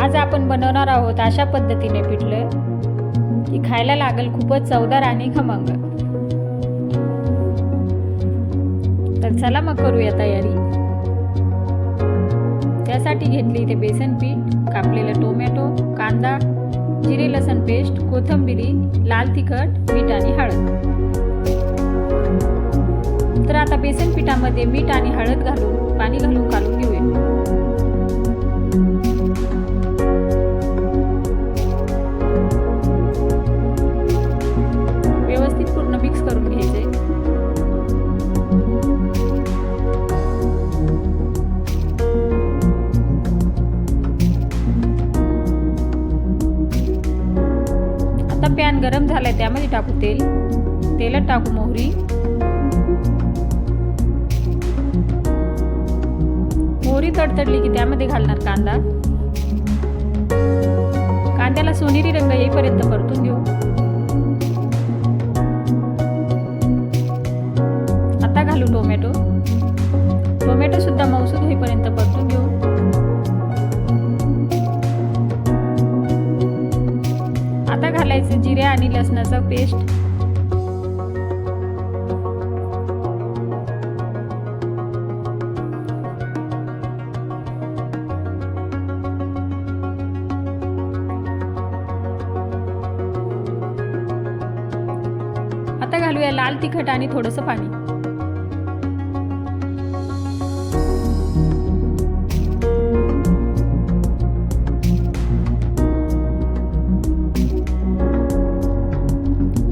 आज आपण बनवणार आहोत अशा पद्धतीने पिठलं की खायला लागेल खूपच चवदार आणि खमंग। तर चला मग करूया तयारी। त्यासाठी घेतले इथे बेसन पीठ, कापलेलं टोमॅटो, कांदा, जिरे लसूण पेस्ट, कोथिंबीर, लाल तिखट, मीठ आणि हळद। तर आता बेसन पिठामध्ये मीठ आणि हळद घालून पाणी घालून कालून घेऊया। व्यवस्थित पूर्ण मिक्स करून घ्यायचे। आता पॅन गरम झालाय, त्यामध्ये टाकू तेल। तेलात टाकू मोहरी। मोहरी तडतडली की त्यामध्ये घालणार कांदा। कांद्याला सोनेरी रंग येईपर्यंत परतून घेऊ। आता घालू टोमॅटो। टोमॅटो सुद्धा मऊसूद होईपर्यंत परतून घेऊ। आता घालायचं जिरे आणि लसणाचं पेस्ट। आता घालूया लाल तिखट आणि थोडंसं पाणी।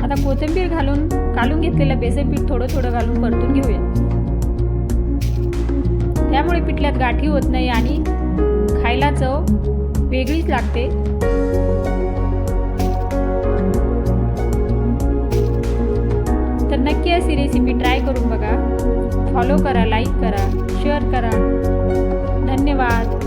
आता कोथिंबीर घालून कालून घेतलेलं बेसन पीठ थोडं थोडं घालून परतून घेऊया। त्यामुळे पिठल्यात गाठी होत नाही आणि खायला चव वेगळीच लागते। तर नक्की अशी रेसिपी ट्राय करून बघा। फॉलो करा, लाईक करा, शेअर करा। धन्यवाद।